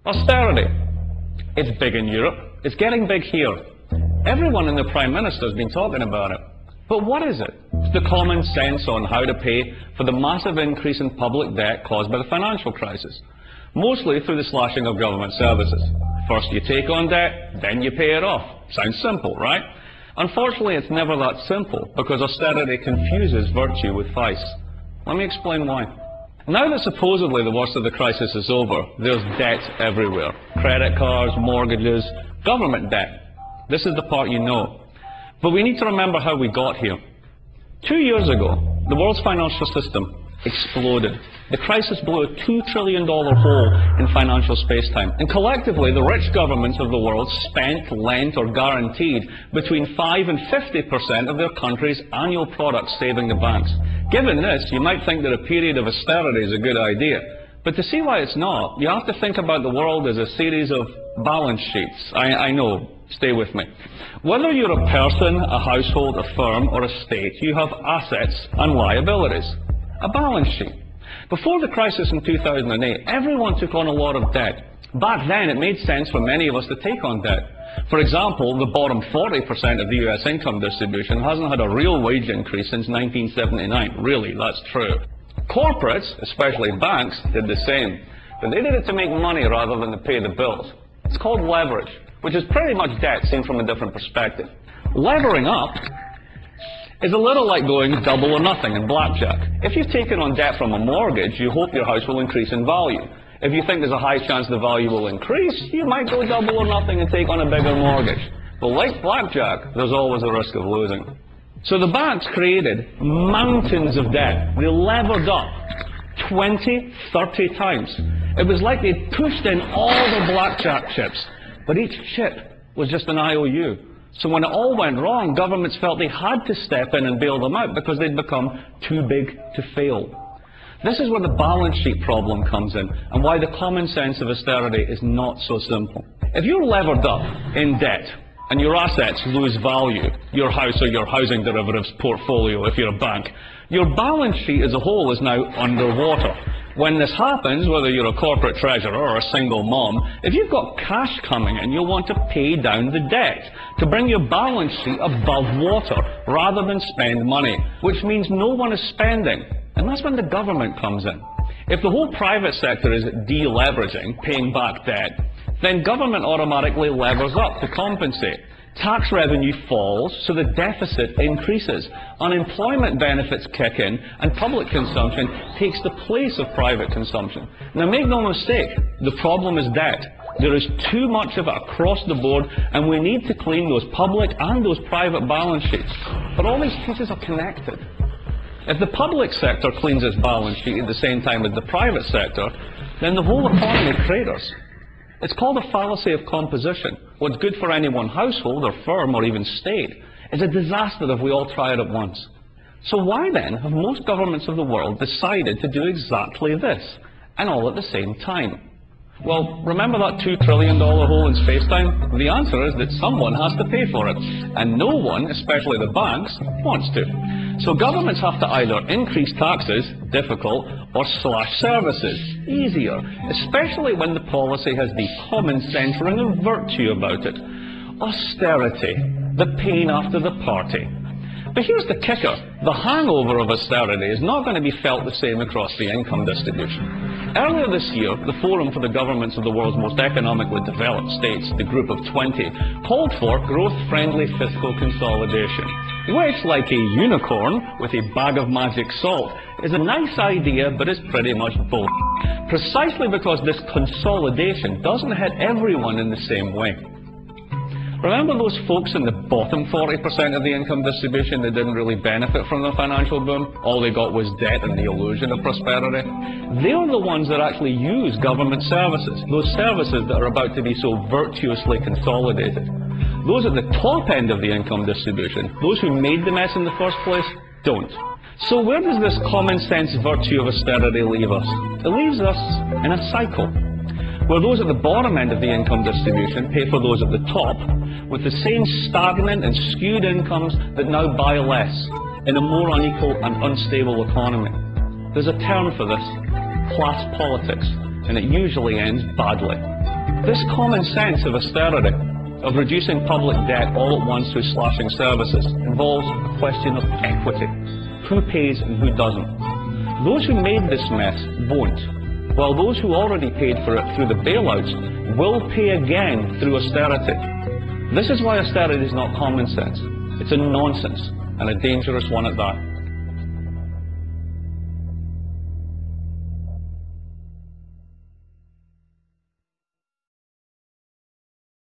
Austerity. It's big in Europe. It's getting big here. Everyone and the Prime Minister has been talking about it. But what is it? It's the common sense on how to pay for the massive increase in public debt caused by the financial crisis, mostly through the slashing of government services. First you take on debt, then you pay it off. Sounds simple, right? Unfortunately, it's never that simple, because austerity confuses virtue with vice. Let me explain why. Now that supposedly the worst of the crisis is over, there's debt everywhere. Credit cards, mortgages, government debt. This is the part you know. But we need to remember how we got here. 2 years ago, the world's financial system exploded. The crisis blew a $2 trillion hole in financial space-time. And collectively, the rich governments of the world spent, lent, or guaranteed between 5 and 50% of their country's annual product saving the banks. Given this, you might think that a period of austerity is a good idea. But to see why it's not, you have to think about the world as a series of balance sheets. I know. Stay with me. Whether you're a person, a household, a firm, or a state, you have assets and liabilities. A balance sheet. Before the crisis in 2008, everyone took on a lot of debt. Back then, it made sense for many of us to take on debt. For example, the bottom 40% of the US income distribution hasn't had a real wage increase since 1979. Really, that's true. Corporates, especially banks, did the same. But they did it to make money rather than to pay the bills. It's called leverage, which is pretty much debt seen from a different perspective. Levering up is a little like going double or nothing in blackjack. If you've taken on debt from a mortgage, you hope your house will increase in value. If you think there's a high chance the value will increase, you might go double or nothing and take on a bigger mortgage. But like blackjack, there's always a risk of losing. So the banks created mountains of debt. They levered up 20, 30 times. It was like they'd pushed in all the blackjack chips, but each chip was just an IOU. So when it all went wrong, governments felt they had to step in and bail them out because they'd become too big to fail. This is where the balance sheet problem comes in, and why the common sense of austerity is not so simple. If you're levered up in debt, and your assets lose value, your house or your housing derivatives portfolio if you're a bank, your balance sheet as a whole is now underwater. When this happens, whether you're a corporate treasurer or a single mom, if you've got cash coming in, you'll want to pay down the debt to bring your balance sheet above water rather than spend money, which means no one is spending. And that's when the government comes in. If the whole private sector is deleveraging, paying back debt, then government automatically levers up to compensate. Tax revenue falls, so the deficit increases. Unemployment benefits kick in, and public consumption takes the place of private consumption. Now make no mistake, the problem is debt. There is too much of it across the board, and we need to clean those public and those private balance sheets. But all these pieces are connected. If the public sector cleans its balance sheet at the same time as the private sector, then the whole economy craters. It's called a fallacy of composition. What's good for any one household or firm or even state is a disaster if we all try it at once. So why then have most governments of the world decided to do exactly this, and all at the same time? Well, remember that $2 trillion hole in space-time? The answer is that someone has to pay for it, and no one, especially the banks, wants to. So governments have to either increase taxes, difficult, or slash services, easier, especially when the policy has the common sense ring of virtue about it. Austerity, the pain after the party. But here's the kicker. The hangover of austerity is not going to be felt the same across the income distribution. Earlier this year, the Forum for the Governments of the World's Most Economically Developed States, the Group of 20, called for growth-friendly fiscal consolidation, which, like a unicorn with a bag of magic salt, is a nice idea, but is pretty much bull. Precisely because this consolidation doesn't hit everyone in the same way. Remember those folks in the bottom 40% of the income distribution that didn't really benefit from the financial boom? All they got was debt and the illusion of prosperity. They're the ones that actually use government services, those services that are about to be so virtuously consolidated. Those at the top end of the income distribution, those who made the mess in the first place, don't. So where does this common sense virtue of austerity leave us? It leaves us in a cycle, where those at the bottom end of the income distribution pay for those at the top, with the same stagnant and skewed incomes that now buy less in a more unequal and unstable economy. There's a term for this, class politics, and it usually ends badly. This common sense of austerity, of reducing public debt all at once through slashing services, involves a question of equity. Who pays and who doesn't? Those who made this mess won't, while those who already paid for it through the bailouts will pay again through austerity. This is why austerity is not common sense. It's a nonsense, and a dangerous one at that.